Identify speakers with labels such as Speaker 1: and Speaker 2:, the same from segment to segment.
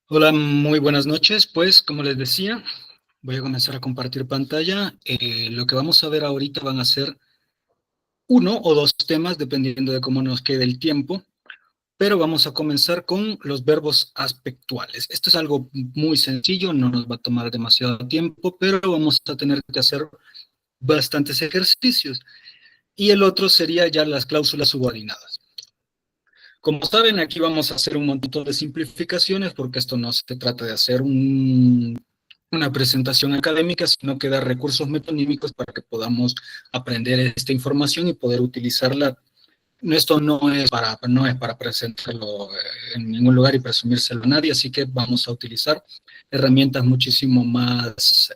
Speaker 1: Hola, muy buenas noches. Pues, como les decía, voy a comenzar a compartir pantalla. Lo que vamos a ver ahorita van a ser uno o dos temas, dependiendo de cómo nos quede el tiempo, pero vamos a comenzar con los verbos aspectuales. Esto es algo muy sencillo, no nos va a tomar demasiado tiempo, pero vamos a tener que hacer bastantes ejercicios. Y el otro sería ya las cláusulas subordinadas. Como saben, aquí vamos a hacer un montón de simplificaciones porque esto no se trata de hacer una presentación académica, sino que dar recursos metonímicos para que podamos aprender esta información y poder utilizarla. Esto no es para presentarlo en ningún lugar y presumírselo a nadie, así que vamos a utilizar herramientas muchísimo más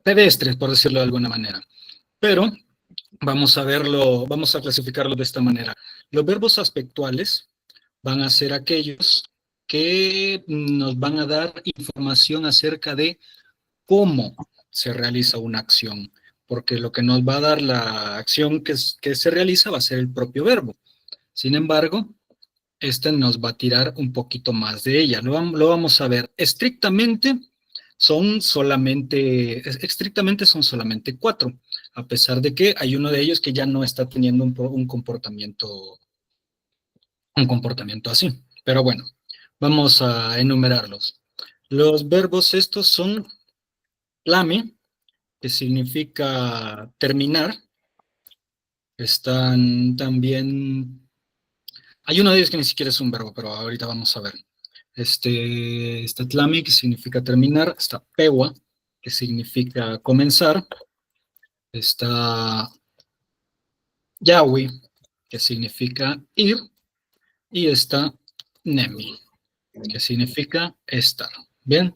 Speaker 1: pedestres, por decirlo de alguna manera. Pero vamos a clasificarlo de esta manera. Los verbos aspectuales van a ser aquellos que nos van a dar información acerca de cómo se realiza una acción, porque lo que nos va a dar la acción que se realiza va a ser el propio verbo. Sin embargo, este nos va a tirar un poquito más de ella. Lo vamos a ver. Estrictamente son solamente cuatro, a pesar de que hay uno de ellos que ya no está teniendo un comportamiento así. Pero bueno, vamos a enumerarlos. Los verbos estos son lame, que significa terminar. Están también, hay uno de ellos que ni siquiera es un verbo, pero ahorita vamos a ver. Está tlami, que significa terminar. Está pewa, que significa comenzar. Está yawi, que significa ir. Y está nemi, que significa estar. Bien.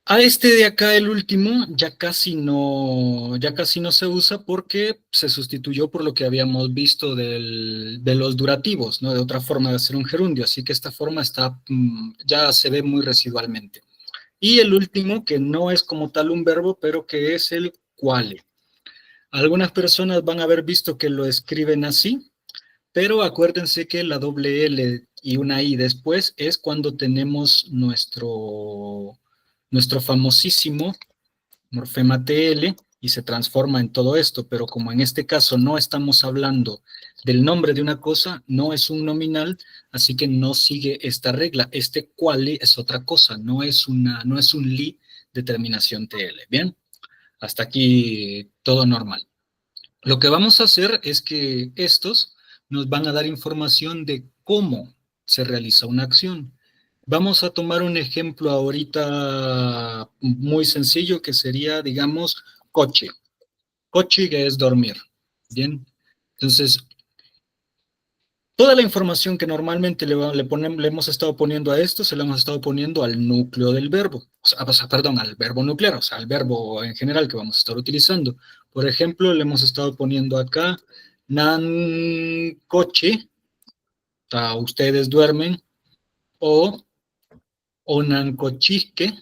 Speaker 1: A este de acá, el último, ya casi no se usa porque se sustituyó por lo que habíamos visto de los durativos, ¿no? De otra forma de hacer un gerundio, así que esta forma ya se ve muy residualmente. Y el último, que no es como tal un verbo, pero que es el quale. Algunas personas van a haber visto que lo escriben así, pero acuérdense que la doble L y una I después es cuando tenemos nuestro famosísimo morfema TL y se transforma en todo esto, pero como en este caso no estamos hablando del nombre de una cosa, no es un nominal, así que no sigue esta regla. Este quale es otra cosa, no es un li de terminación TL. Bien, hasta aquí todo normal. Lo que vamos a hacer es que estos nos van a dar información de cómo se realiza una acción. Vamos a tomar un ejemplo ahorita muy sencillo que sería, digamos, coche. Coche que es dormir. Bien. Entonces, toda la información que normalmente le hemos estado poniendo a esto, se la hemos estado poniendo al núcleo del verbo. Perdón, al verbo nuclear, o sea, al verbo en general que vamos a estar utilizando. Por ejemplo, le hemos estado poniendo acá, nan coche, o sea, ustedes duermen, o onan cochique,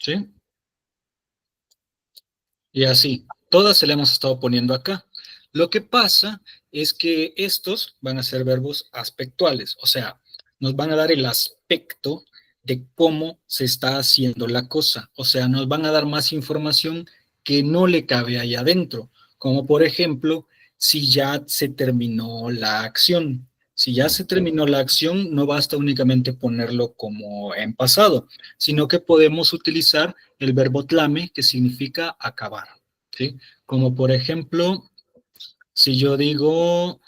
Speaker 1: ¿sí? Y así, todas se le hemos estado poniendo acá. Lo que pasa es que estos van a ser verbos aspectuales, o sea, nos van a dar el aspecto de cómo se está haciendo la cosa, o sea, nos van a dar más información que no le cabe ahí adentro, como por ejemplo, si ya se terminó la acción. Si ya se terminó la acción, no basta únicamente ponerlo como en pasado, sino que podemos utilizar el verbo tlame, que significa acabar, ¿sí? Como por ejemplo, si yo digo,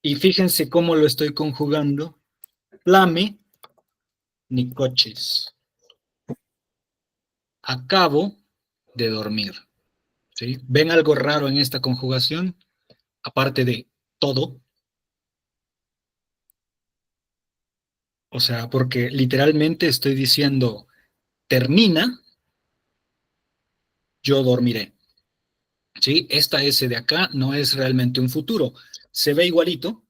Speaker 1: y fíjense cómo lo estoy conjugando, tlame ni coches, acabo de dormir, ¿sí? ¿Ven algo raro en esta conjugación? Aparte de todo, o sea, porque literalmente estoy diciendo, termina, yo dormiré. ¿Sí? Esta S de acá no es realmente un futuro. Se ve igualito,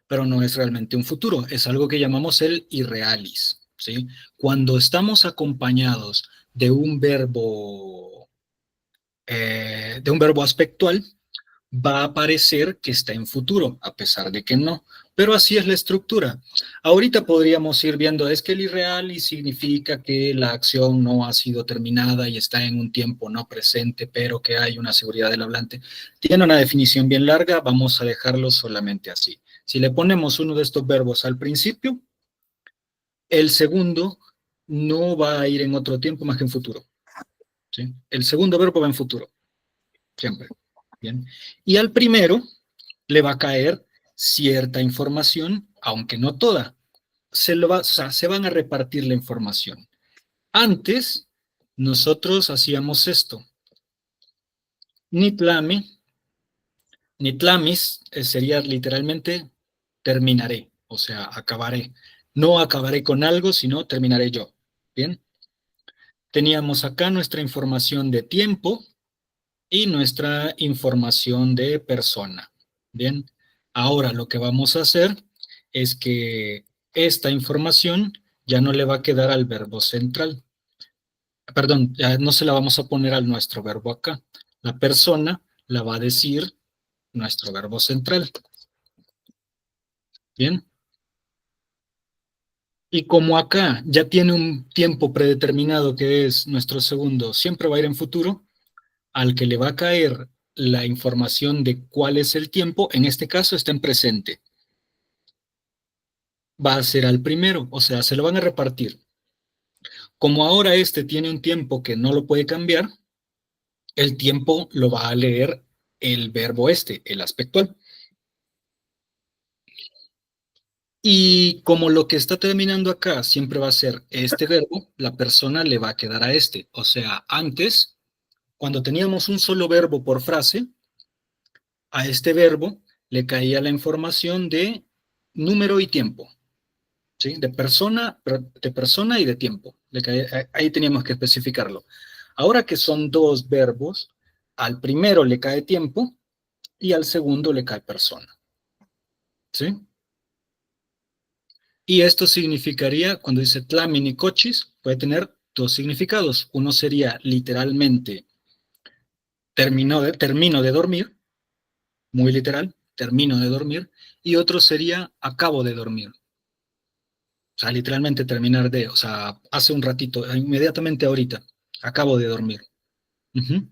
Speaker 1: pero no es realmente un futuro. Es algo que llamamos el irrealis, ¿sí? Cuando estamos acompañados de un verbo aspectual, va a aparecer que está en futuro, a pesar de que no. Pero así es la estructura. Ahorita podríamos ir viendo, es que el irreal y significa que la acción no ha sido terminada y está en un tiempo no presente, pero que hay una seguridad del hablante. Tiene una definición bien larga, vamos a dejarlo solamente así. Si le ponemos uno de estos verbos al principio, el segundo no va a ir en otro tiempo más que en futuro. ¿Sí? El segundo verbo va en futuro, siempre. Bien. Y al primero le va a caer cierta información, aunque no toda. O sea, se van a repartir la información. Antes, nosotros hacíamos esto. Nitlami, nitlamis sería literalmente terminaré, o sea, acabaré. No acabaré con algo, sino terminaré yo. Bien. Teníamos acá nuestra información de tiempo y nuestra información de persona. Bien, ahora lo que vamos a hacer es que esta información ya no le va a quedar al verbo central. Perdón, ya no se la vamos a poner al nuestro verbo acá. La persona la va a decir nuestro verbo central. Bien. Y como acá ya tiene un tiempo predeterminado que es nuestro segundo, siempre va a ir en futuro, al que le va a caer la información de cuál es el tiempo, en este caso está en presente, va a ser al primero, o sea, se lo van a repartir. Como ahora este tiene un tiempo que no lo puede cambiar, el tiempo lo va a leer el verbo este, el aspectual. Y como lo que está terminando acá siempre va a ser este verbo, la persona le va a quedar a este. O sea, antes, cuando teníamos un solo verbo por frase, a este verbo le caía la información de número y tiempo, ¿sí? De persona y de tiempo. Ahí teníamos que especificarlo. Ahora que son dos verbos, al primero le cae tiempo y al segundo le cae persona, ¿sí? Y esto significaría, cuando dice tlamin y cochis, puede tener dos significados. Uno sería literalmente termino de dormir, muy literal, termino de dormir, y otro sería acabo de dormir. O sea, literalmente terminar de, o sea, hace un ratito, inmediatamente ahorita, acabo de dormir. Ujú.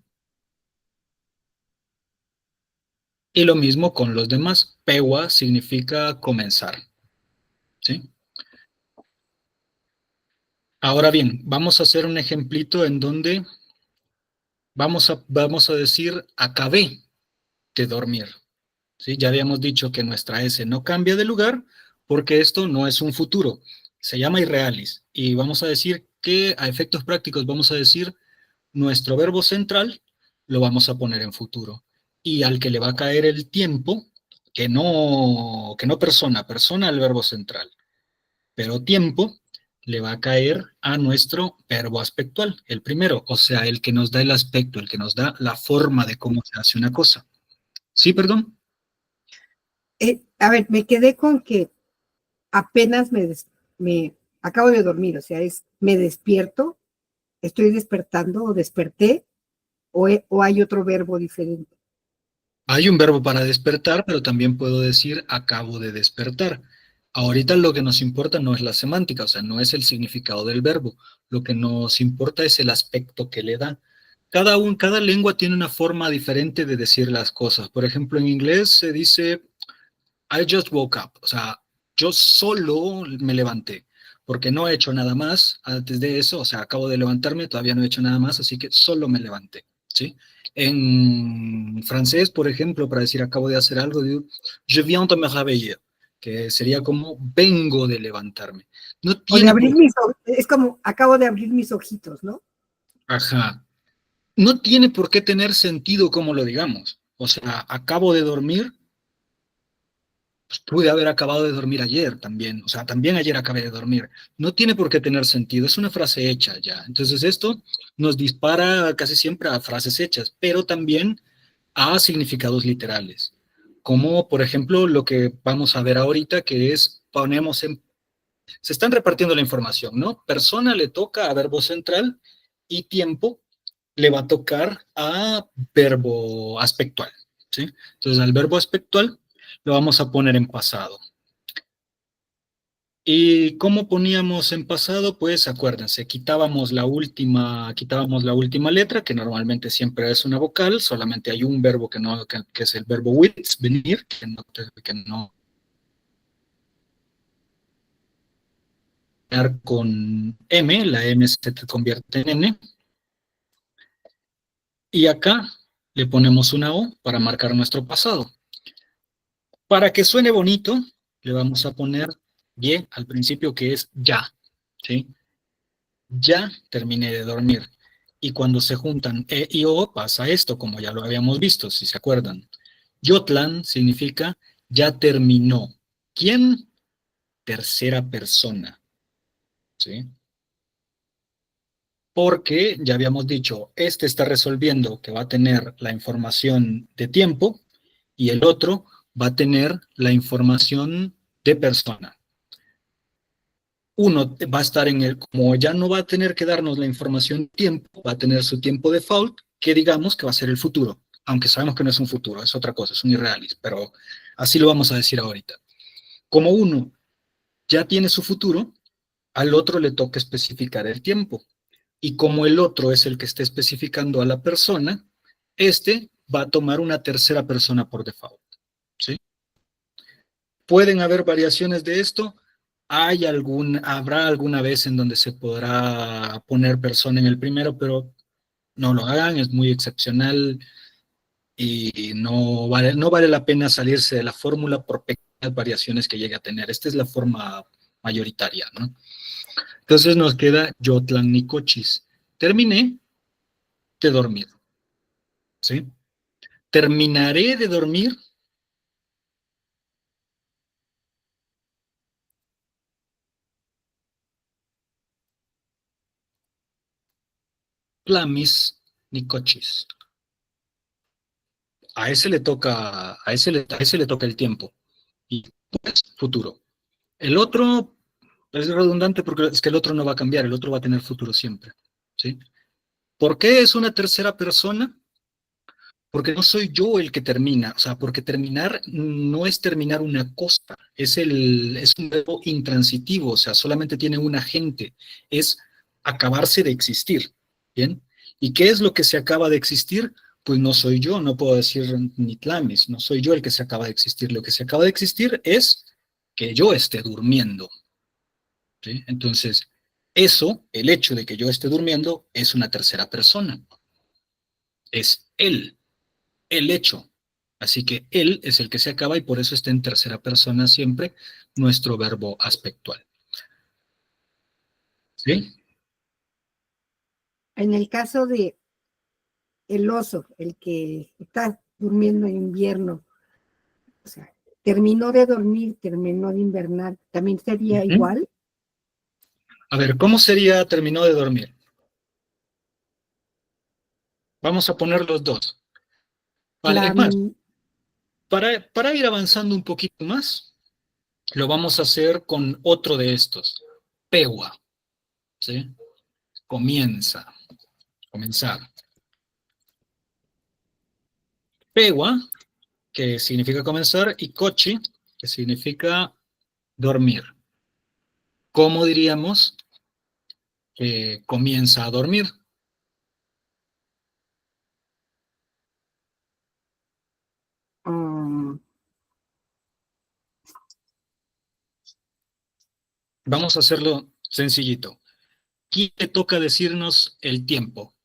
Speaker 1: Y lo mismo con los demás. Pewa significa comenzar, ¿sí? Ahora bien, vamos a hacer un ejemplito en donde vamos a decir acabé de dormir, ¿sí? Ya habíamos dicho que nuestra S no cambia de lugar porque esto no es un futuro, se llama irrealis. Y vamos a decir que a efectos prácticos vamos a decir nuestro verbo central lo vamos a poner en futuro. Y al que le va a caer el tiempo, que no persona, persona el verbo central, pero tiempo le va a caer a nuestro verbo aspectual, el primero, o sea, el que nos da el aspecto, el que nos da la forma de cómo se hace una cosa. ¿Sí, perdón?
Speaker 2: A ver, me quedé con que apenas me acabo de dormir, o sea, me despierto, estoy despertando o desperté, o hay otro verbo diferente.
Speaker 1: Hay un verbo para despertar, pero también puedo decir acabo de despertar. Ahorita lo que nos importa no es la semántica, o sea, no es el significado del verbo. Lo que nos importa es el aspecto que le da. Cada lengua tiene una forma diferente de decir las cosas. Por ejemplo, en inglés se dice I just woke up, o sea, yo solo me levanté, porque no he hecho nada más antes de eso, o sea, acabo de levantarme, todavía no he hecho nada más, así que solo me levanté, ¿sí? En francés, por ejemplo, para decir acabo de hacer algo, digo, je viens de me réveiller, que sería como vengo de levantarme. No
Speaker 2: O de
Speaker 1: tiene
Speaker 2: abrir
Speaker 1: por
Speaker 2: mis ojos, es como acabo de abrir mis ojitos, ¿no?
Speaker 1: ajá, no tiene por qué tener sentido como lo digamos. O sea, acabo de dormir, pues pude haber acabado de dormir ayer también, o sea, también ayer acabé de dormir. No tiene por qué tener sentido, es una frase hecha ya. Entonces esto nos dispara casi siempre a frases hechas, pero también a significados literales, como por ejemplo lo que vamos a ver ahorita, que es se están repartiendo la información, ¿no? Persona le toca a verbo central y tiempo le va a tocar a verbo aspectual. ¿sí? Entonces, al verbo aspectual lo vamos a poner en pasado. ¿Y cómo poníamos en pasado? Pues acuérdense, quitábamos la última letra, que normalmente siempre es una vocal, solamente hay un verbo que es el verbo with, venir, que no con M, la M se convierte en N, y acá le ponemos una O para marcar nuestro pasado. Para que suene bonito, le vamos a poner Y al principio, que es ya, ¿sí? Ya terminé de dormir. Y cuando se juntan E y O, pasa esto, como ya lo habíamos visto, si se acuerdan. Yotlan significa ya terminó. ¿Quién? Tercera persona, ¿sí? Porque ya habíamos dicho, este está resolviendo que va a tener la información de tiempo y el otro va a tener la información de persona. Uno va a estar como ya no va a tener que darnos la información de tiempo, va a tener su tiempo default, que digamos que va a ser el futuro, aunque sabemos que no es un futuro, es otra cosa, es un irrealis, pero así lo vamos a decir ahorita. Como uno ya tiene su futuro, al otro le toca especificar el tiempo. Y como el otro es el que está especificando a la persona, este va a tomar una tercera persona por default, ¿sí? ¿Pueden haber variaciones de esto? Habrá alguna vez en donde se podrá poner persona en el primero, pero no lo hagan, es muy excepcional y no vale la pena salirse de la fórmula por pequeñas variaciones que llegue a tener. Esta es la forma mayoritaria, ¿no? Entonces nos queda Yotlan Nicochis. Terminé de dormir, ¿sí? Terminaré de dormir. Tlamis Nicochis. A ese le toca el tiempo. Y pues, futuro. El otro es redundante porque es que el otro no va a cambiar, el otro va a tener futuro siempre, ¿sí? ¿Por qué es una tercera persona? Porque no soy yo el que termina, o sea, porque terminar no es terminar una cosa, es un verbo intransitivo, o sea, solamente tiene un agente, es acabarse de existir, ¿bien? ¿Y qué es lo que se acaba de existir? Pues no soy yo, no puedo decir ni tlamis, no soy yo el que se acaba de existir, lo que se acaba de existir es que yo esté durmiendo, ¿sí? Entonces, el hecho de que yo esté durmiendo, es una tercera persona, es él. El hecho. Así que él es el que se acaba y por eso está en tercera persona siempre nuestro verbo aspectual. ¿Sí?
Speaker 2: En el caso de el oso, el que está durmiendo en invierno, o sea, terminó de dormir, terminó de invernar, ¿también sería igual?
Speaker 1: A ver, ¿cómo sería terminó de dormir? Vamos a poner los dos. Vale,
Speaker 2: La,
Speaker 1: es más, para ir avanzando un poquito más, lo vamos a hacer con otro de estos. Pewa, ¿sí? Comenzar. Pewa, que significa comenzar, y cochi, que significa dormir. ¿Cómo diríamos que comienza a dormir?
Speaker 2: um,
Speaker 1: Vamos a hacerlo sencillito. ¿Quién le toca decirnos el tiempo?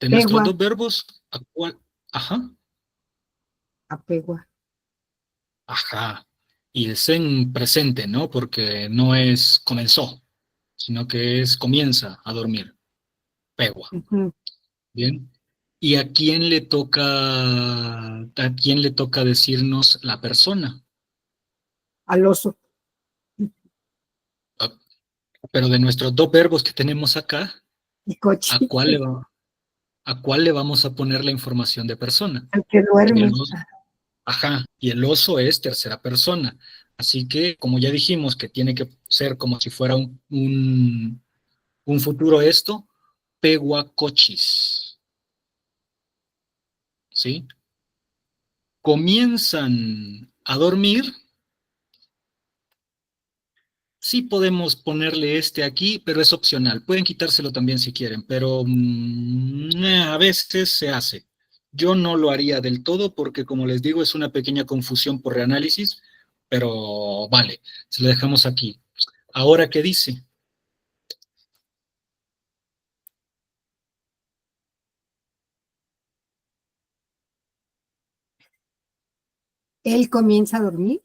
Speaker 1: De nuestros
Speaker 2: Pegua,
Speaker 1: dos verbos, ¿a cuál? Ajá,
Speaker 2: apegua.
Speaker 1: ajá. Y es en presente, ¿no? Porque no es comenzó, sino que es comienza a dormir. Pegua.
Speaker 2: Ujú.
Speaker 1: Bien. ¿Y a quién le toca decirnos la persona?
Speaker 2: Al oso
Speaker 1: Ah, pero de nuestros dos verbos que tenemos acá,
Speaker 2: y coche,
Speaker 1: ¿a cuál le va- ¿a cuál le vamos a poner la información de persona?
Speaker 2: al que
Speaker 1: En el
Speaker 2: duerme.
Speaker 1: oso. Ajá, y el oso es tercera persona. Así que, como ya dijimos, que tiene que ser como si fuera un futuro esto, pehuacochis, ¿sí? Comienzan a dormir. Sí podemos ponerle este aquí, pero es opcional. Pueden quitárselo también si quieren, pero a veces se hace. Yo no lo haría del todo porque, como les digo, es una pequeña confusión por reanálisis, pero vale, se lo dejamos aquí. Ahora, ¿qué dice?
Speaker 2: Él comienza a dormir.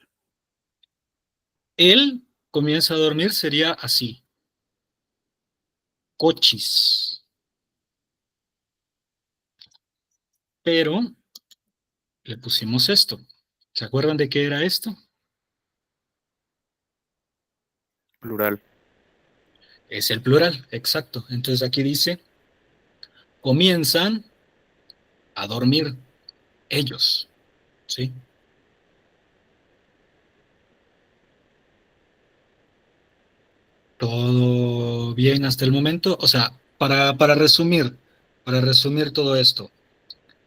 Speaker 1: Él comienza a dormir, sería así. Cochis. Pero le pusimos esto. ¿Se acuerdan de qué era esto?
Speaker 3: Plural.
Speaker 1: Es el plural, exacto. Entonces aquí dice, comienzan a dormir ellos, ¿sí? ¿Todo bien hasta el momento? O sea, para resumir todo esto.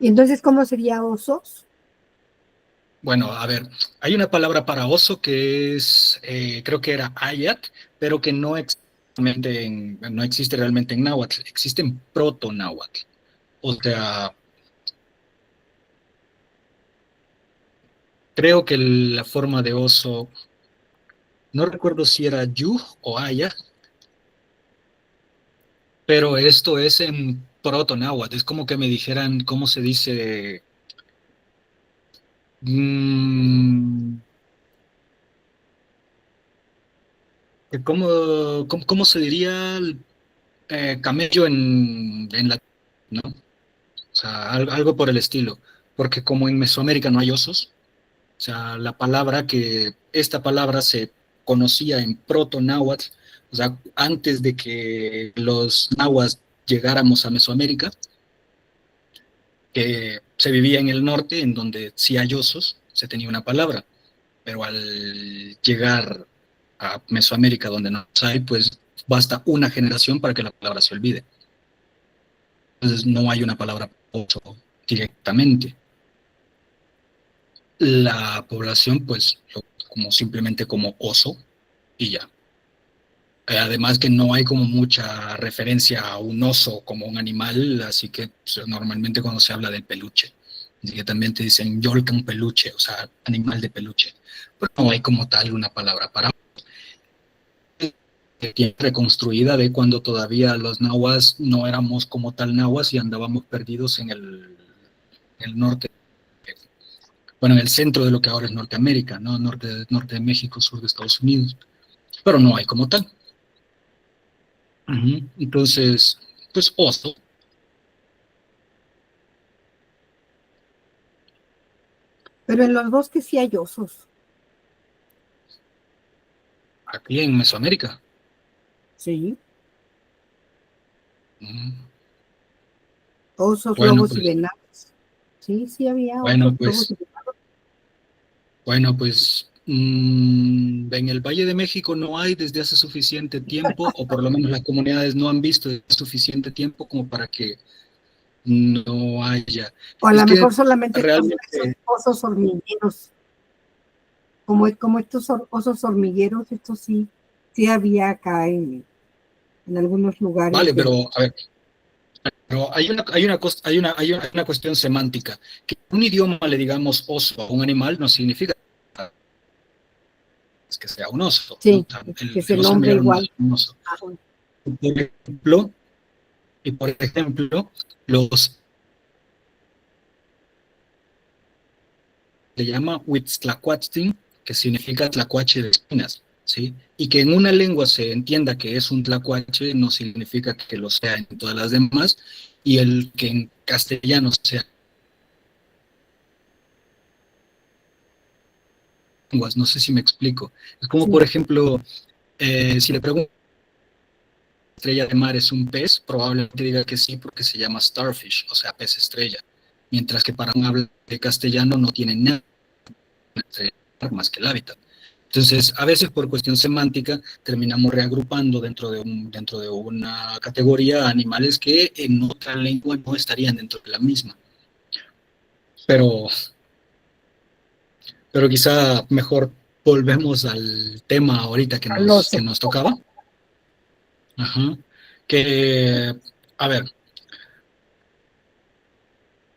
Speaker 2: Y entonces, ¿cómo sería osos?
Speaker 1: Bueno, a ver, hay una palabra para oso que es, creo que era ayat, pero que no existe realmente en náhuatl, existe en proto-náhuatl. O sea, creo que la forma de oso, no recuerdo si era yu o ayat, pero esto es en proto-náhuatl. Es como que me dijeran, ¿cómo se dice? Mm, ¿cómo se diría camello en la, ¿no? O sea, algo por el estilo. Porque como en Mesoamérica no hay osos, o sea, esta palabra se conocía en proto-náhuatl, o sea, antes de que los nahuas llegáramos a Mesoamérica, que se vivía en el norte, en donde sí hay osos, se tenía una palabra, pero al llegar a Mesoamérica, donde no hay, pues basta una generación para que la palabra se olvide. Entonces no hay una palabra oso directamente. La población, pues, como simplemente como oso y ya. Además que no hay como mucha referencia a un oso como un animal, así que pues, normalmente cuando se habla del peluche, así que también te dicen yolcan peluche, o sea, animal de peluche. Pero no hay como tal una palabra para reconstruida de cuando todavía los nahuas no éramos como tal nahuas y andábamos perdidos en el norte, bueno, en el centro de lo que ahora es Norteamérica, ¿no? Norte de México, sur de Estados Unidos, pero no hay como tal. Entonces, pues oso,
Speaker 2: Pero en los bosques sí hay osos.
Speaker 1: aquí en Mesoamérica.
Speaker 2: Sí.
Speaker 1: Mm,
Speaker 2: Osos,
Speaker 1: Bueno,
Speaker 2: lobos y
Speaker 1: pues,
Speaker 2: venados. Sí, sí había osos,
Speaker 1: bueno,
Speaker 2: lobos
Speaker 1: pues,
Speaker 2: y venados.
Speaker 1: bueno, pues, en el Valle de México no hay desde hace suficiente tiempo, o por lo menos las comunidades no han visto desde suficiente tiempo como para que no haya.
Speaker 2: O a
Speaker 1: Es
Speaker 2: lo
Speaker 1: que
Speaker 2: mejor solamente esos
Speaker 1: realmente,
Speaker 2: osos hormigueros, como estos osos hormigueros, estos sí, sí había acá en algunos lugares
Speaker 1: vale,
Speaker 2: de...
Speaker 1: pero a ver, pero hay una cuestión semántica. Que un idioma le digamos oso a un animal no significa que sea un oso, ¿no?
Speaker 2: Sí,
Speaker 1: O sea,
Speaker 2: que
Speaker 1: el
Speaker 2: se
Speaker 1: oso en
Speaker 2: nombre
Speaker 1: realidad no
Speaker 2: igual.
Speaker 1: es un oso.
Speaker 2: Ajá.
Speaker 1: Por ejemplo, los le llama Huitztlacuatzin, que significa tlacuache de espinas, ¿sí? Y que en una lengua se entienda que es un tlacuache no significa que lo sea en todas las demás, y el que en castellano sea lenguas, no sé si me explico. Es como,
Speaker 2: Sí.
Speaker 1: por ejemplo, si le pregunto estrella de mar es un pez, probablemente diga que sí porque se llama starfish, o sea, pez estrella. Mientras que para un habla de castellano no tiene nada más que el hábitat. Entonces, a veces por cuestión semántica terminamos reagrupando dentro de una categoría animales que en otra lengua no estarían dentro de la misma. Pero quizá mejor volvemos al tema ahorita que
Speaker 2: Al oso.
Speaker 1: nos tocaba. Ajá. Que, a ver,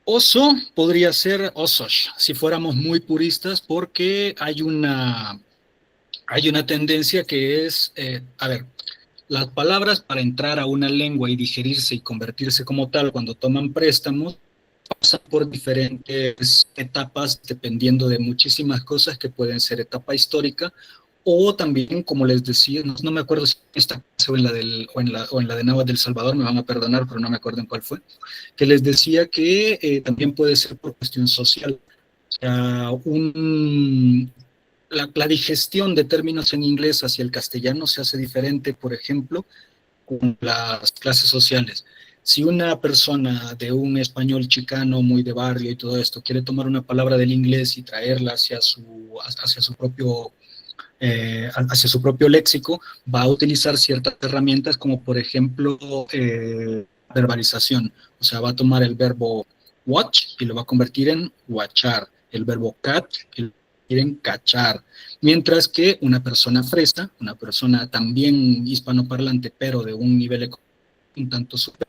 Speaker 1: oso podría ser ososh, si fuéramos muy puristas, porque hay una tendencia que es, a ver, las palabras para entrar a una lengua y digerirse y convertirse como tal cuando toman préstamos pasan por diferentes etapas dependiendo de muchísimas cosas que pueden ser etapa histórica o también, como les decía, no me acuerdo si en esta o en la o en la de Náhuatl del Salvador, me van a perdonar, pero no me acuerdo en cuál fue, que les decía que también puede ser por cuestión social. O sea, la digestión de términos en inglés hacia el castellano se hace diferente, por ejemplo, con las clases sociales. Si una persona de un español chicano muy de barrio y todo esto quiere tomar una palabra del inglés y traerla hacia hacia su propio léxico, va a utilizar ciertas herramientas como por ejemplo verbalización. O sea, va a tomar el verbo watch y lo va a convertir en watchar, el verbo catch y lo va a convertir en cachar. Mientras que una persona fresa, una persona también hispanoparlante, pero de un nivel un tanto superior,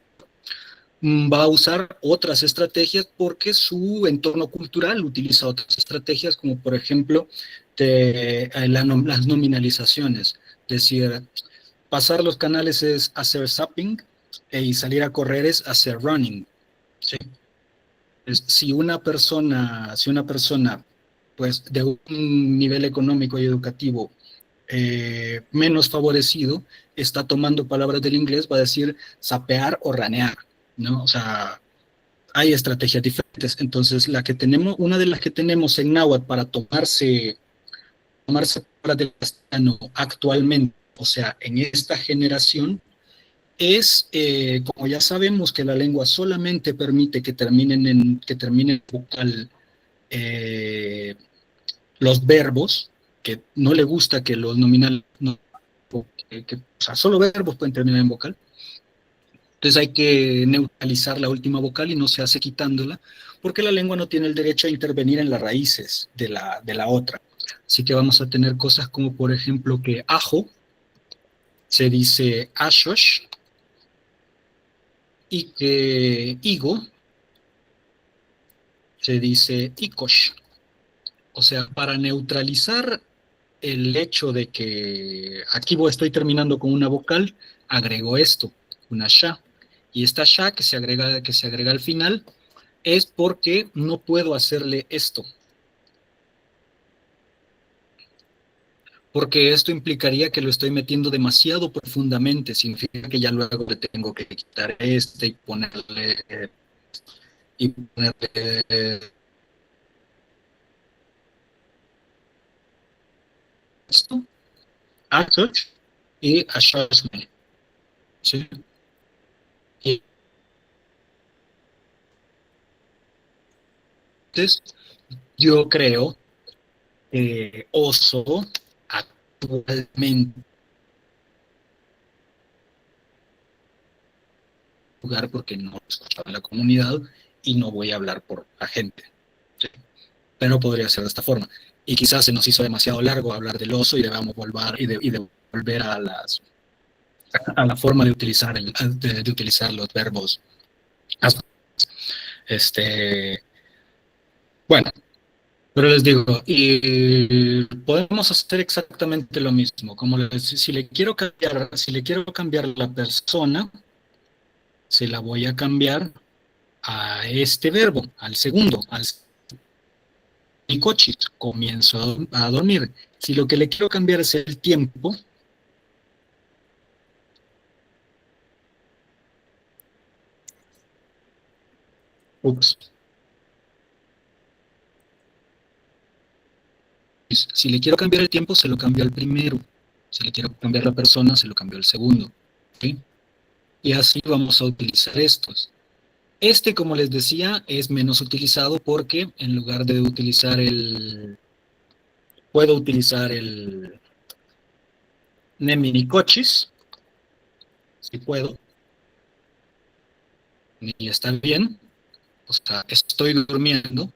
Speaker 1: va a usar otras estrategias porque su entorno cultural utiliza otras estrategias, como por ejemplo las nominalizaciones. Es decir, pasar los canales es hacer zapping y salir a correr es hacer running. ¿Sí? Si una persona, pues, de un nivel económico y educativo menos favorecido está tomando palabras del inglés, va a decir sapear o ranear, ¿no? O sea, hay estrategias diferentes. Entonces, una de las que tenemos en náhuatl para tomarse palabras del castellano actualmente, o sea, en esta generación, es, como ya sabemos que la lengua solamente permite que terminen en vocal los verbos, que no le gusta que los nominales, o sea, solo verbos pueden terminar en vocal. Entonces hay que neutralizar la última vocal y no se hace quitándola, porque la lengua no tiene el derecho a intervenir en las raíces de la otra. Así que vamos a tener cosas como, por ejemplo, que ajo se dice ashosh y que higo se dice ikosh. O sea, para neutralizar el hecho de que aquí estoy terminando con una vocal, agrego esto, una sha. Y esta sha que se agrega al final es porque no puedo hacerle esto. Porque esto implicaría que lo estoy metiendo demasiado profundamente, significa que ya luego le tengo que quitar este y ponerle esto, ashosh y ashoshme. ¿Sí? Y entonces, yo creo que oso actualmente jugar porque no escuchaba la comunidad y no voy a hablar por la gente. ¿Sí? Pero podría ser de esta forma. Y quizás se nos hizo demasiado largo hablar del oso y debamos volver a la forma de utilizar de utilizar los verbos. Bueno, pero les digo, y podemos hacer exactamente lo mismo. Si le quiero cambiar la persona, se la voy a cambiar a este verbo, al segundo, al coche, comienzo a dormir. Si lo que le quiero cambiar es el tiempo, ups. Si le quiero cambiar el tiempo, se lo cambio al primero. Si le quiero cambiar la persona, se lo cambio al segundo. ¿Sí? Y así vamos a utilizar estos. Este, como les decía, es menos utilizado porque en lugar de utilizar Puedo utilizar el Neminicochis, si puedo, y está bien, o sea, estoy durmiendo,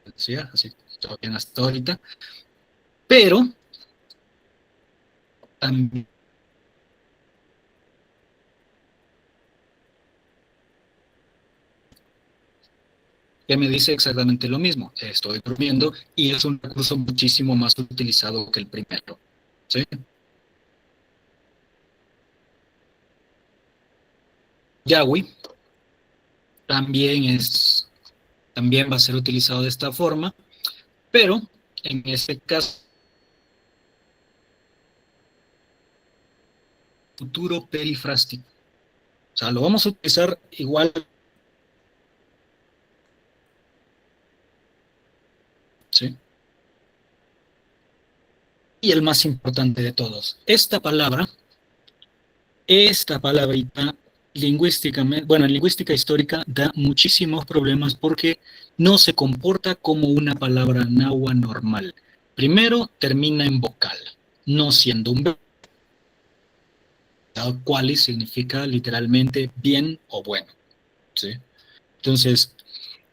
Speaker 1: decía, así, todo bien hasta ahorita, pero también que me dice exactamente lo mismo, estoy durmiendo, y es un recurso muchísimo más utilizado que el primero, ¿sí? Yawi también va a ser utilizado de esta forma, pero en este caso, futuro perifrástico. O sea, lo vamos a utilizar igual, ¿sí? Y el más importante de todos, esta palabrita, lingüísticamente, bueno, en lingüística histórica da muchísimos problemas porque no se comporta como una palabra náhuatl normal. Primero, termina en vocal, no siendo un verbo. Quali significa literalmente bien o bueno, ¿sí? Entonces,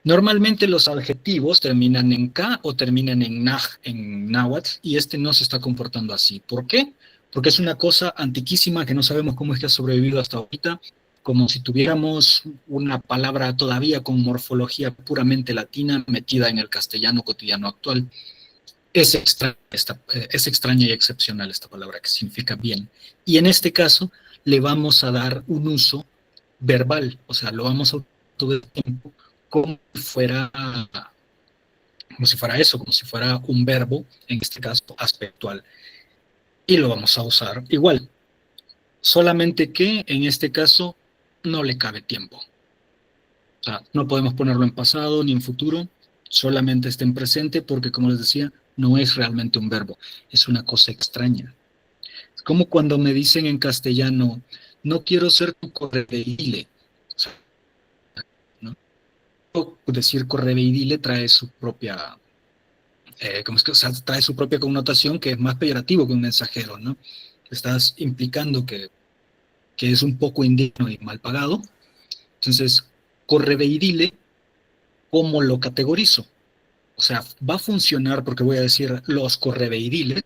Speaker 1: normalmente los adjetivos terminan en K o terminan en Naj, en náhuatl, y este no se está comportando así. ¿Por qué? Porque es una cosa antiquísima que no sabemos cómo es que ha sobrevivido hasta ahorita, como si tuviéramos una palabra todavía con morfología puramente latina metida en el castellano cotidiano actual. Es extraña y excepcional esta palabra que significa bien. Y en este caso le vamos a dar un uso verbal, o sea, lo vamos a todo el tiempo como si fuera eso, como si fuera un verbo, en este caso aspectual. Y lo vamos a usar igual, solamente que en este caso no le cabe tiempo. O sea, no podemos ponerlo en pasado ni en futuro, solamente está en presente porque, como les decía, no es realmente un verbo, es una cosa extraña. Es como cuando me dicen en castellano, no quiero ser tu correveidile. O sea, ¿no? Decir correveidile trae su propia, ¿cómo es que? O sea, trae su propia connotación que es más peyorativo que un mensajero, ¿no? Estás implicando que es un poco indigno y mal pagado. Entonces, correveidile, ¿cómo lo categorizo? O sea, va a funcionar porque voy a decir los correveidiles,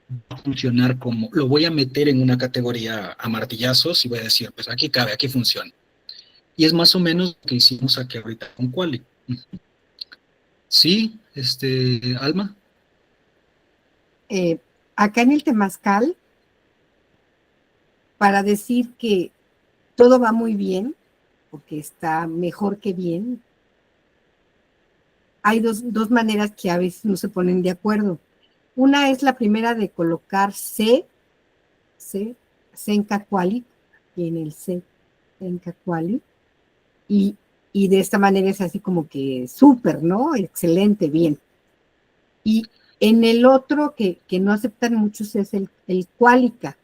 Speaker 1: va a funcionar como, lo voy a meter en una categoría a martillazos y voy a decir, pues aquí cabe, aquí funciona. Y es más o menos lo que hicimos aquí ahorita con Quali. Sí, Alma.
Speaker 2: Eh, Acá en el Temazcal, para decir que todo va muy bien, porque está mejor que bien, hay dos maneras que a veces no se ponen de acuerdo. Una es la primera de colocar Senka Quali, y en el Senka Quali, y de esta manera es así como que súper, ¿no? Excelente, bien. Y en el otro que no aceptan muchos es el Qualica.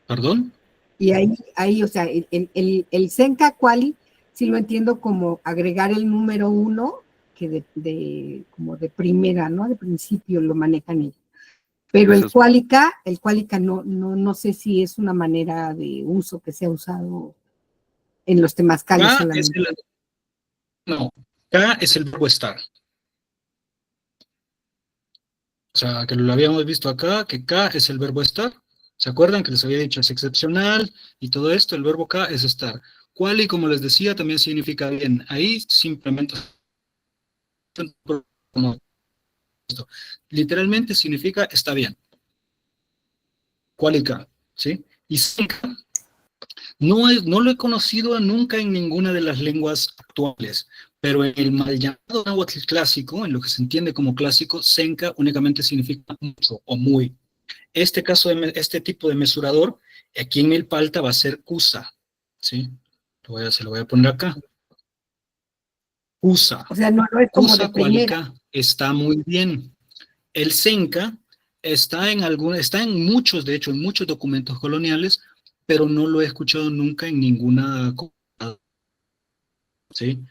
Speaker 1: ¿Perdón?
Speaker 2: Y ahí o sea, el Senka Quali sí lo entiendo como agregar el número 1, que como de primera, ¿no? De principio lo manejan ellos. Pero
Speaker 3: Eso
Speaker 2: el Qualica no sé si es una manera de uso que se ha usado en los temazcales
Speaker 1: K es
Speaker 2: solamente.
Speaker 1: el, no, K es el verbo estar. O sea, que lo habíamos visto acá, que K es el verbo estar. ¿Se acuerdan que les había dicho es excepcional y todo esto? El verbo K es estar. Quali, como les decía, también significa bien. Ahí simplemente como esto. Literalmente significa está bien. Quali K, ¿sí? Y Senka no lo he conocido nunca en ninguna de las lenguas actuales, pero en el mal llamado náhuatl clásico, en lo que se entiende como clásico, Senka únicamente significa mucho o muy. Este tipo de mesurador, aquí en Milpalta va a ser CUSA, ¿sí? Se lo voy a poner acá. CUSA.
Speaker 2: O sea, no es como de
Speaker 1: CUSA
Speaker 2: primera.
Speaker 1: cuálica está muy bien. El Senka está en muchos, de hecho, en muchos documentos coloniales, pero no lo he escuchado nunca en ninguna ¿sí?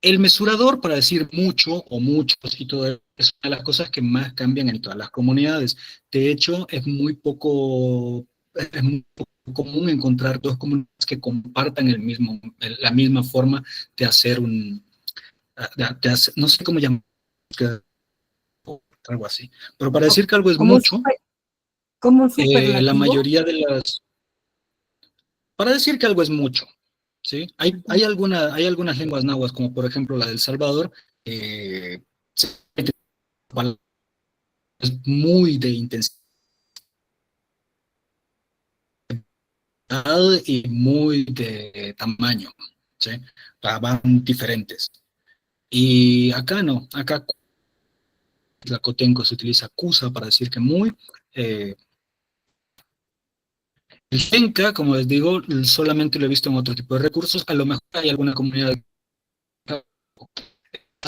Speaker 1: El mesurador, para decir mucho o muchos y todo eso, es una de las cosas que más cambian en todas las comunidades. De hecho, es muy poco común encontrar dos comunidades que compartan la misma forma de hacer no sé cómo llamar, algo así. Pero para decir que algo es
Speaker 2: Como un,
Speaker 1: mucho,
Speaker 2: como un
Speaker 1: la
Speaker 2: superlativo.
Speaker 1: mayoría de para decir que algo es mucho, ¿sí? Hay algunas lenguas náhuatl, como por ejemplo la del Salvador, eh, es muy de intensidad y muy de tamaño, ¿sí? Van diferentes. Y acá no, acá Tlacotenco se utiliza cusa para decir que muy. eh, el Genca, como les digo, solamente lo he visto en otro tipo de recursos. A lo mejor hay alguna comunidad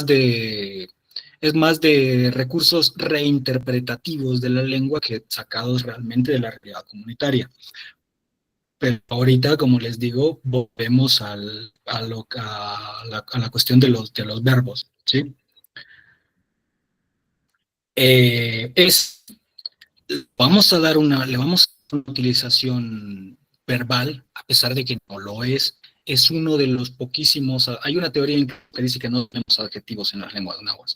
Speaker 1: de, es más de recursos reinterpretativos de la lengua que sacados realmente de la realidad comunitaria. Pero ahorita, como les digo, volvemos a la cuestión de los verbos, ¿sí? Eh, es, le vamos a dar una utilización verbal, a pesar de que no lo es uno de los poquísimos, hay una teoría que dice que no tenemos adjetivos en las lenguas náhuatl.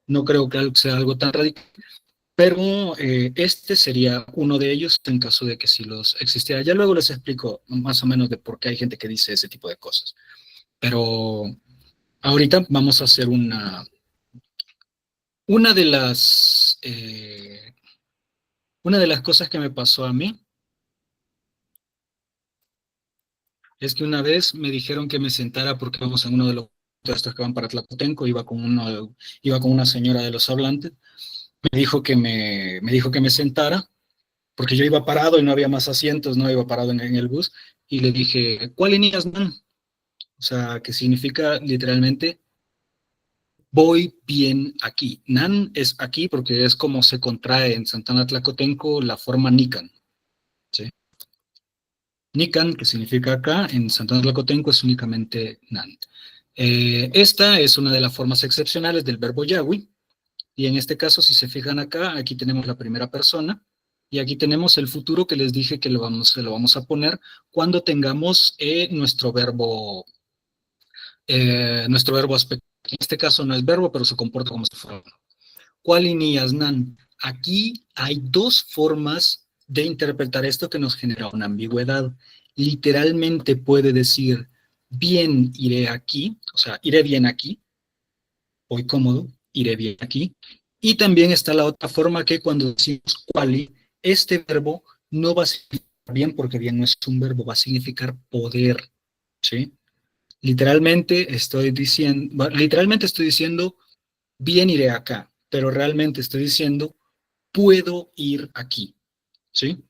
Speaker 1: No creo que sea algo tan radical, pero este sería uno de ellos en caso de que si los existiera. Ya luego les explico más o menos de por qué hay gente que dice ese tipo de cosas. Pero ahorita vamos a hacer una de una de las cosas que me pasó a mí es que una vez me dijeron que me sentara porque vamos en uno de los estos que van para Tlacotenco, iba con una señora de los hablantes, me dijo que me sentara porque yo iba parado y no había más asientos, no iba parado en el bus, y le dije, ¿cuál líneas man? O sea, que significa literalmente voy bien aquí. Nan es aquí porque es como se contrae en Santana Tlacotenco la forma Nican, ¿sí? Nican, que significa acá, en Santana Tlacotenco es únicamente Nan. Esta es una de las formas excepcionales del verbo yawi, y en este caso, si se fijan acá, aquí tenemos la primera persona, y aquí tenemos el futuro que les dije que lo vamos a poner cuando tengamos nuestro verbo aspecto. En este caso no es verbo, pero se comporta como si fuera. ¿Cuál nan? Aquí hay dos formas de interpretar esto que nos genera una ambigüedad. Literalmente puede decir, bien iré aquí, o sea, iré bien aquí, voy cómodo, iré bien aquí. Y también está la otra forma que cuando decimos quali, este verbo no va a significar bien porque bien no es un verbo, va a significar poder, ¿sí? Literalmente estoy diciendo, bien iré acá, pero realmente estoy diciendo, puedo ir aquí, ¿sí?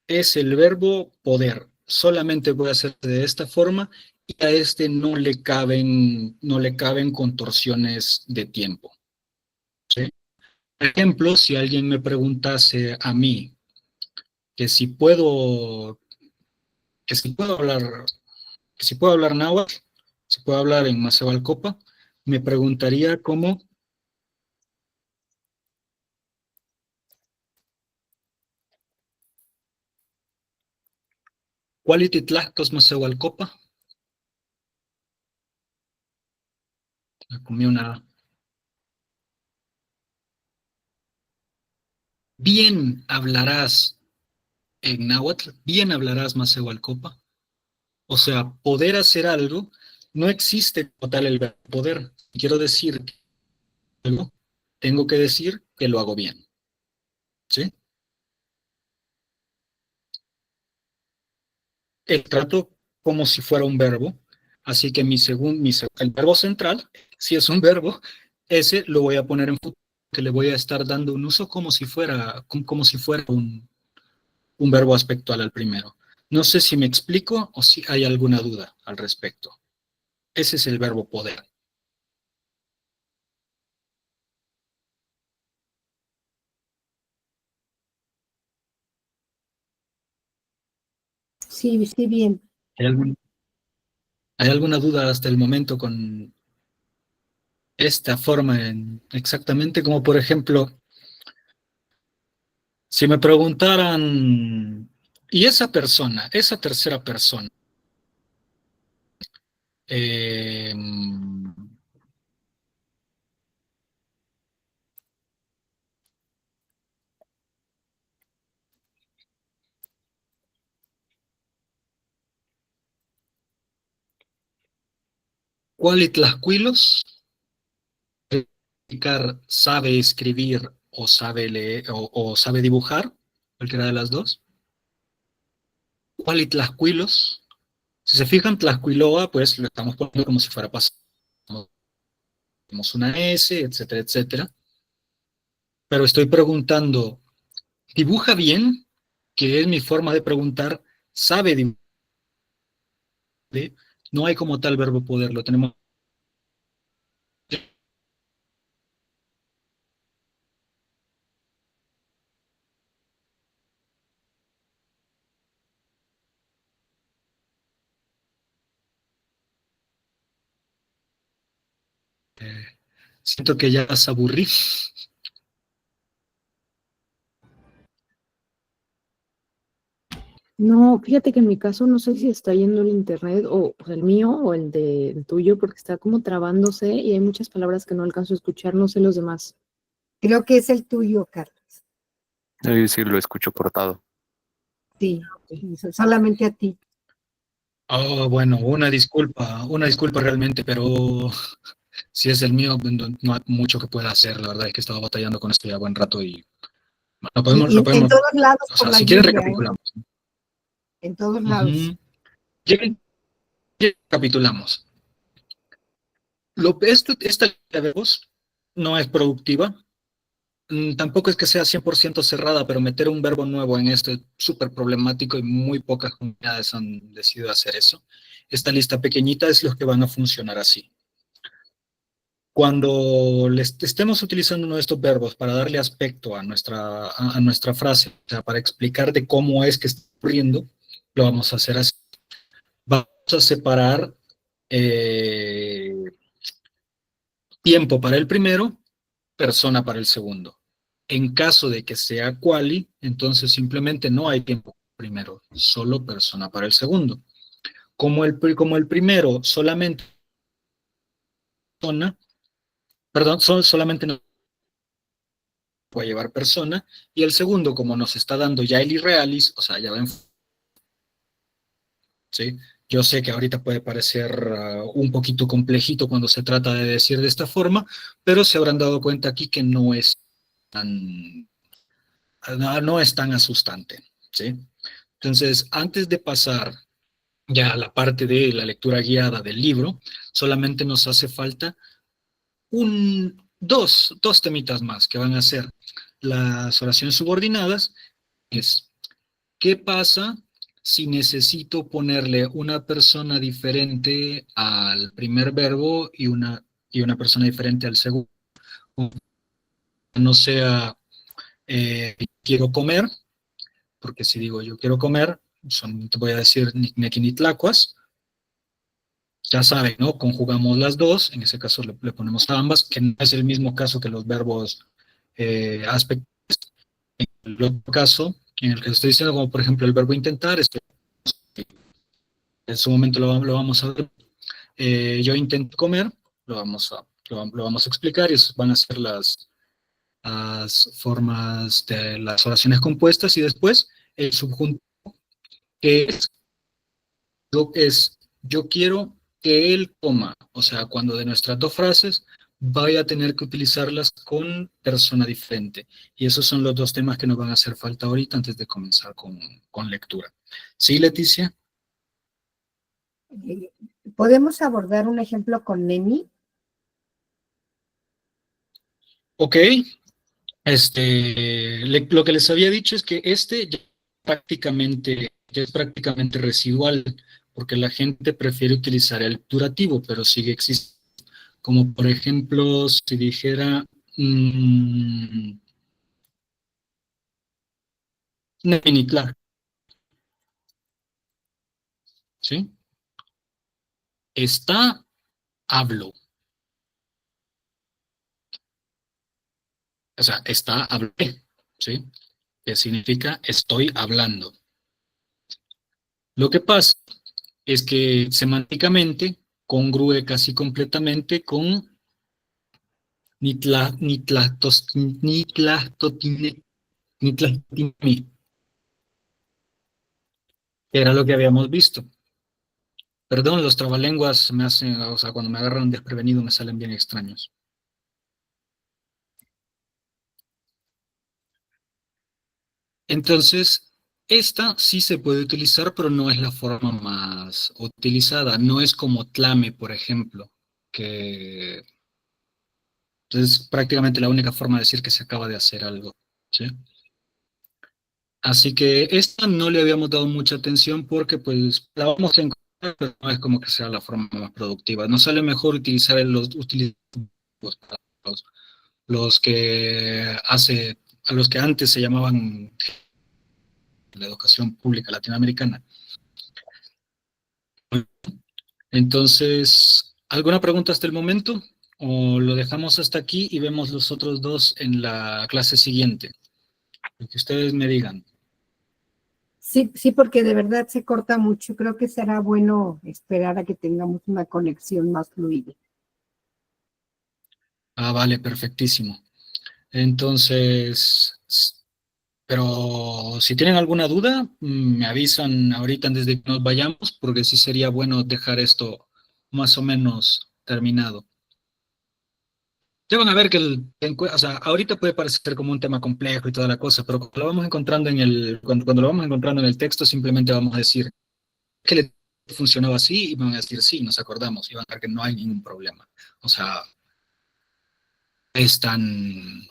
Speaker 1: Es el verbo poder. Solamente voy a hacer de esta forma y a este no le caben contorsiones de tiempo, ¿sí? Por ejemplo, si alguien me preguntase a mí que si puedo, que si puedo hablar, que si puedo hablar náhuatl, si puedo hablar en Macevalcopa, me preguntaría cómo. Quality tlactos Macevalcopa. Me comí una. Bien hablarás en náhuatl, bien hablarás Macevalcopa. O sea, poder hacer algo, no existe como tal el verbo poder. Quiero decir algo, tengo que decir que lo hago bien. ¿Sí? El trato como si fuera un verbo. Así que el verbo central, si es un verbo, ese lo voy a poner en futuro, que le voy a estar dando un uso como si fuera un verbo aspectual al primero. No sé si me explico o si hay alguna duda al respecto. Ese es el verbo poder.
Speaker 2: Sí, sí, bien.
Speaker 1: ¿Hay algún- ¿Hay alguna duda hasta el momento con esta forma exactamente? Como por ejemplo, si me preguntaran, ¿y esa persona, esa tercera persona, eh, Cualitlascuilos, sabe escribir o sabe leer o sabe dibujar, cualquiera de las dos? Cualitlascuilos, si se fijan, Tlaxcuiloa, pues lo estamos poniendo como si fuera pasado, tenemos una S, etcétera, etcétera. Pero estoy preguntando, ¿dibuja bien? Que es mi forma de preguntar, ¿sabe dibujar? No hay como tal verbo poder, lo tenemos. Siento que ya se aburrí.
Speaker 4: No, fíjate que en mi caso no sé si está yendo el internet o el mío o el tuyo, porque está como trabándose y hay muchas palabras que no alcanzo a escuchar, no sé los demás.
Speaker 2: Creo que es el tuyo, Carlos.
Speaker 3: Sí, lo escucho cortado.
Speaker 2: Sí, solamente a ti.
Speaker 1: Oh, bueno, una disculpa realmente, pero si es el mío, no hay mucho que pueda hacer. La verdad es que he estado batallando con esto ya buen rato y
Speaker 2: Y en todos lados
Speaker 1: o
Speaker 2: por
Speaker 1: sea,
Speaker 2: la
Speaker 1: si quieres
Speaker 2: lluvia, ¿eh?
Speaker 1: recapitulamos.
Speaker 2: En todos lados.
Speaker 1: Ujú. Ya recapitulamos. Esta lista de voz no es productiva. Tampoco es que sea 100% cerrada, pero meter un verbo nuevo en esto es súper problemático y muy pocas comunidades han decidido hacer eso. Esta lista pequeñita es los que van a funcionar así. Cuando estemos utilizando uno de estos verbos para darle aspecto a nuestra frase, o sea, para explicar de cómo es que está ocurriendo, lo vamos a hacer así. Vamos a separar eh, tiempo para el primero, persona para el segundo. En caso de que sea quali, entonces simplemente no hay tiempo primero, solo persona para el segundo. Como el primero solamente persona, perdón, solamente no puede llevar persona, y el segundo, como nos está dando ya el irrealis, o sea, ya ven, ¿sí? Yo sé que ahorita puede parecer un poquito complejito cuando se trata de decir de esta forma, pero se habrán dado cuenta aquí que tan, no es tan asustante, ¿sí? Entonces, antes de pasar ya a la parte de la lectura guiada del libro, solamente nos hace falta dos temitas más que van a ser las oraciones subordinadas. Es, ¿qué pasa si necesito ponerle una persona diferente al primer verbo y una persona diferente al segundo? No sea quiero comer, porque si digo yo quiero comer, te voy a decir nequinitlacuas, ya saben, ¿no? Conjugamos las dos, en ese caso le ponemos a ambas, que no es el mismo caso que los verbos aspectos. En el otro caso, en el que estoy diciendo, como por ejemplo el verbo intentar, en su momento lo vamos a ver. Yo intento comer, lo vamos a explicar y esas van a ser las formas de las oraciones compuestas y después el subjuntivo que es yo quiero que él coma, o sea, cuando de nuestras dos frases vaya a tener que utilizarlas con persona diferente. Y esos son los dos temas que nos van a hacer falta ahorita antes de comenzar con lectura. ¿Sí, Leticia?
Speaker 2: ¿Podemos abordar un ejemplo con Nemi?
Speaker 1: Ok, lo que les había dicho es que ya es prácticamente residual, porque la gente prefiere utilizar el durativo, pero sigue existiendo. Como por ejemplo, si dijera Neminitla, ¿sí? está, hablo. O sea, está, hablé, ¿sí? Que significa estoy hablando. Lo que pasa es que semánticamente congrue casi completamente con nitlastotine, que era lo que habíamos visto. Perdón, los trabalenguas me hacen, o sea, cuando me agarran desprevenido me salen bien extraños. Entonces, esta sí se puede utilizar, pero no es la forma más utilizada. No es como tlame, por ejemplo, que es prácticamente la única forma de decir que se acaba de hacer algo, ¿sí? Así que esta no le habíamos dado mucha atención porque pues la vamos a encontrar, pero no es como que sea la forma más productiva. Nos sale mejor utilizar los, los que hace, a los que antes se llamaban la educación pública latinoamericana. Entonces, ¿alguna pregunta hasta el momento? ¿O lo dejamos hasta aquí y vemos los otros dos en la clase siguiente? Lo que ustedes me digan.
Speaker 2: Sí, sí, porque de verdad se corta mucho. Creo que será bueno esperar a que tengamos una conexión más fluida.
Speaker 1: Ah, vale, perfectísimo. Entonces, pero si tienen alguna duda, me avisan ahorita antes de que nos vayamos, porque sí sería bueno dejar esto más o menos terminado. Ya van a ver que o sea, ahorita puede parecer como un tema complejo y toda la cosa, pero cuando lo vamos encontrando cuando lo vamos encontrando en el texto, simplemente vamos a decir que le funcionaba así y van a decir sí, nos acordamos y van a ver que no hay ningún problema. O sea, es tan...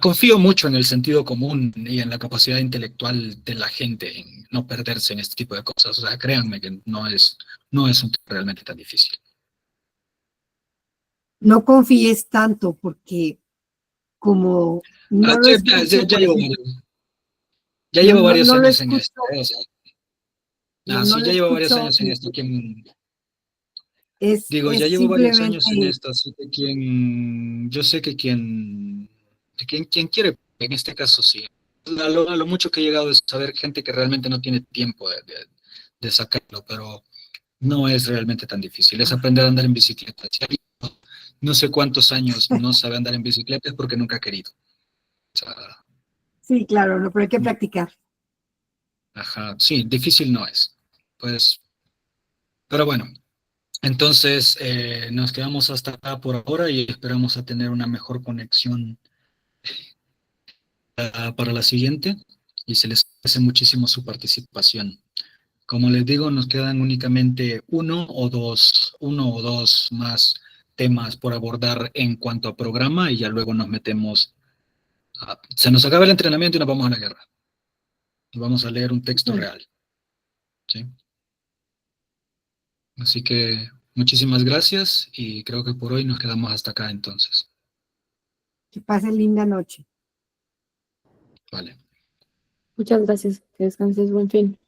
Speaker 1: Confío mucho en el sentido común y en la capacidad intelectual de la gente en no perderse en este tipo de cosas. O sea, créanme que no es un tema realmente tan difícil.
Speaker 2: No confíes tanto porque como no lo escucho, por ejemplo,
Speaker 1: Ya
Speaker 2: no,
Speaker 1: llevo
Speaker 2: no,
Speaker 1: varios
Speaker 2: no lo
Speaker 1: años en
Speaker 2: escucho,
Speaker 1: esto. O sea,
Speaker 2: no, no
Speaker 1: sí,
Speaker 2: lo
Speaker 1: ya llevo varios
Speaker 2: escucho,
Speaker 1: años en esto. Digo, ya
Speaker 2: es
Speaker 1: llevo varios años en
Speaker 2: simplemente,
Speaker 1: esto, así que yo sé que quien quiere, en este caso sí. A lo mucho que he llegado es saber gente que realmente no tiene tiempo de sacarlo, pero no es realmente tan difícil. Es aprender a andar en bicicleta. Si alguien no sé cuántos años no sabe andar en bicicleta es porque nunca ha querido. O sea,
Speaker 2: sí, claro, no, pero hay que practicar.
Speaker 1: ajá, sí, difícil no es. Pues, pero bueno. Entonces, nos quedamos hasta acá por ahora y esperamos a tener una mejor conexión para la siguiente y se les agradece muchísimo su participación. Como les digo, nos quedan únicamente uno o dos más temas por abordar en cuanto a programa y ya luego nos metemos se nos acaba el entrenamiento y nos vamos a la guerra. Y vamos a leer un texto
Speaker 2: Ujú.
Speaker 1: real, ¿sí? Así que muchísimas gracias y creo que por hoy nos quedamos hasta acá entonces.
Speaker 2: Que pasen linda noche.
Speaker 1: Vale.
Speaker 4: Muchas gracias. Que descanses, buen fin.